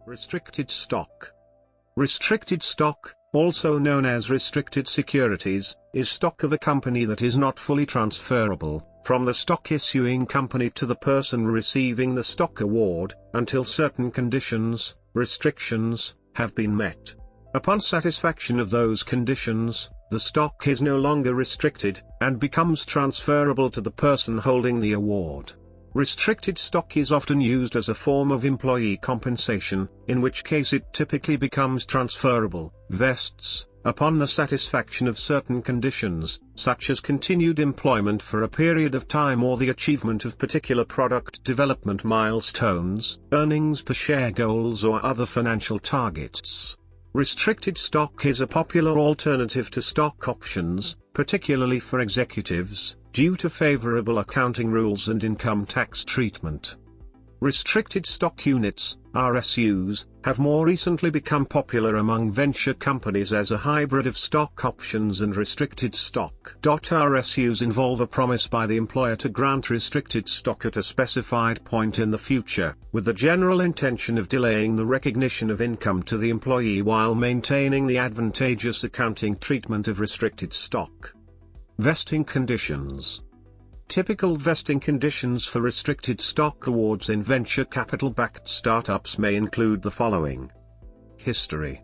Restricted stock. Restricted stock, also known as restricted securities, is stock of a company that is not fully transferable from the stock issuing company to the person receiving the stock award, until certain conditions, restrictions, have been met. Upon satisfaction of those conditions, the stock is no longer restricted, and becomes transferable to the person holding the award. Restricted stock is often used as a form of employee compensation, in which case it typically becomes transferable, vests, upon the satisfaction of certain conditions, such as continued employment for a period of time or the achievement of particular product development milestones, earnings per share goals or other financial targets. Restricted stock is a popular alternative to stock options, particularly for executives, due to favorable accounting rules and income tax treatment. Restricted stock units, RSUs, have more recently become popular among venture companies as a hybrid of stock options and restricted stock. RSUs involve a promise by the employer to grant restricted stock at a specified point in the future, with the general intention of delaying the recognition of income to the employee while maintaining the advantageous accounting treatment of restricted stock. Vesting conditions. Typical vesting conditions for restricted stock awards in venture capital-backed startups may include the following. History.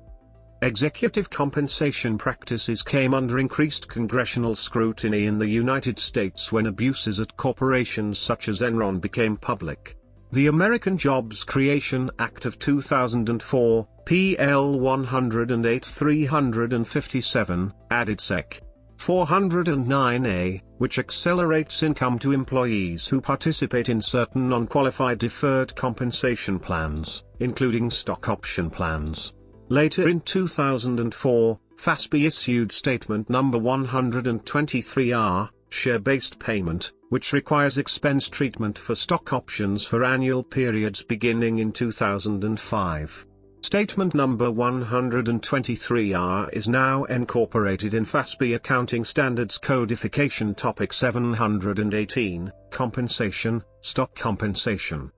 Executive compensation practices came under increased congressional scrutiny in the United States when abuses at corporations such as Enron became public. The American Jobs Creation Act of 2004, PL 108-357, added Sec. 409A, which accelerates income to employees who participate in certain non-qualified deferred compensation plans, including stock option plans. Later in 2004, FASB issued Statement No. 123R, Share-Based Payment, which requires expense treatment for stock options for annual periods beginning in 2005. Statement No. 123R is now incorporated in FASB Accounting Standards Codification Topic 718, Compensation, Stock Compensation.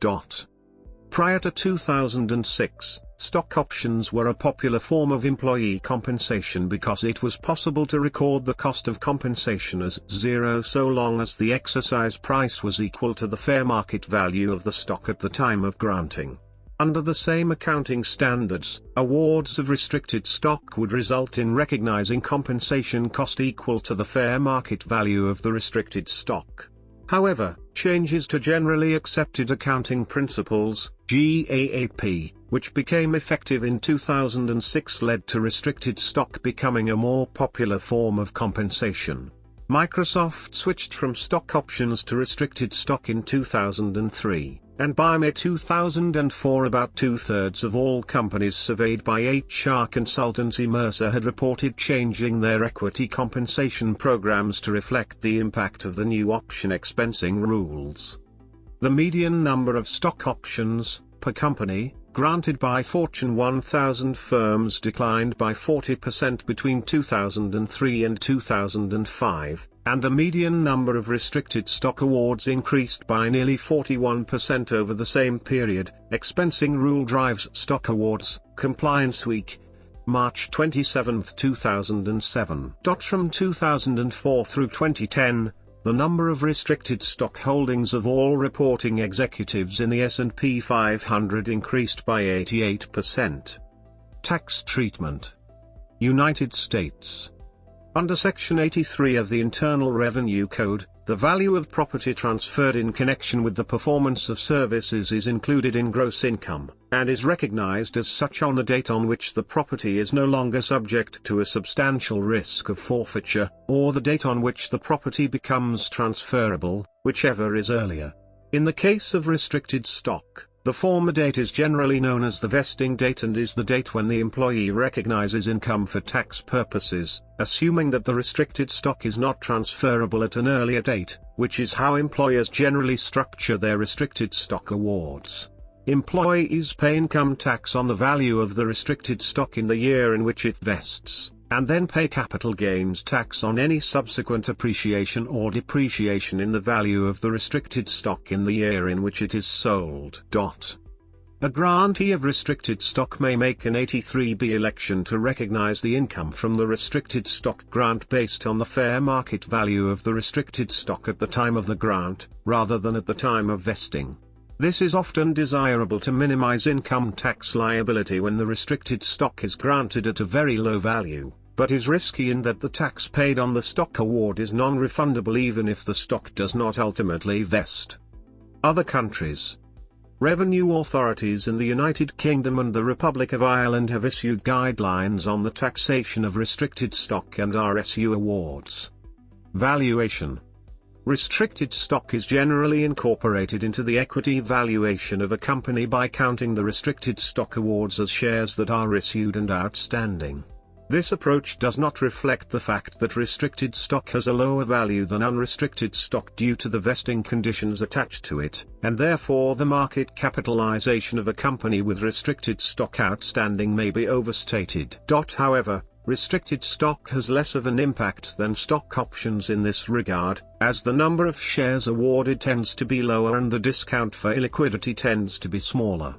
Prior to 2006, stock options were a popular form of employee compensation because it was possible to record the cost of compensation as zero so long as the exercise price was equal to the fair market value of the stock at the time of granting. Under the same accounting standards, awards of restricted stock would result in recognizing compensation cost equal to the fair market value of the restricted stock. However, changes to generally accepted accounting principles, GAAP, which became effective in 2006 led to restricted stock becoming a more popular form of compensation. Microsoft switched from stock options to restricted stock in 2003. And by May 2004 about two-thirds of all companies surveyed by HR consultancy Mercer had reported changing their equity compensation programs to reflect the impact of the new option expensing rules. The median number of stock options, per company, granted by Fortune 1000 firms declined by 40% between 2003 and 2005. And the median number of restricted stock awards increased by nearly 41% over the same period. Expensing rule drives stock awards. Compliance Week, March 27, 2007. From 2004 through 2010, the number of restricted stock holdings of all reporting executives in the S&P 500 increased by 88%. Tax treatment. United States. Under Section 83 of the Internal Revenue Code, the value of property transferred in connection with the performance of services is included in gross income, and is recognized as such on the date on which the property is no longer subject to a substantial risk of forfeiture, or the date on which the property becomes transferable, whichever is earlier. In the case of restricted stock, the former date is generally known as the vesting date and is the date when the employee recognizes income for tax purposes, assuming that the restricted stock is not transferable at an earlier date, which is how employers generally structure their restricted stock awards. Employees pay income tax on the value of the restricted stock in the year in which it vests, and then pay capital gains tax on any subsequent appreciation or depreciation in the value of the restricted stock in the year in which it is sold. A grantee of restricted stock may make an 83B election to recognize the income from the restricted stock grant based on the fair market value of the restricted stock at the time of the grant, rather than at the time of vesting. This is often desirable to minimize income tax liability when the restricted stock is granted at a very low value, but is risky in that the tax paid on the stock award is non-refundable even if the stock does not ultimately vest. Other countries. Revenue authorities in the United Kingdom and the Republic of Ireland have issued guidelines on the taxation of restricted stock and RSU awards. Valuation. Restricted stock is generally incorporated into the equity valuation of a company by counting the restricted stock awards as shares that are issued and outstanding. This approach does not reflect the fact that restricted stock has a lower value than unrestricted stock due to the vesting conditions attached to it, and therefore the market capitalization of a company with restricted stock outstanding may be overstated. However, restricted stock has less of an impact than stock options in this regard, as the number of shares awarded tends to be lower and the discount for illiquidity tends to be smaller.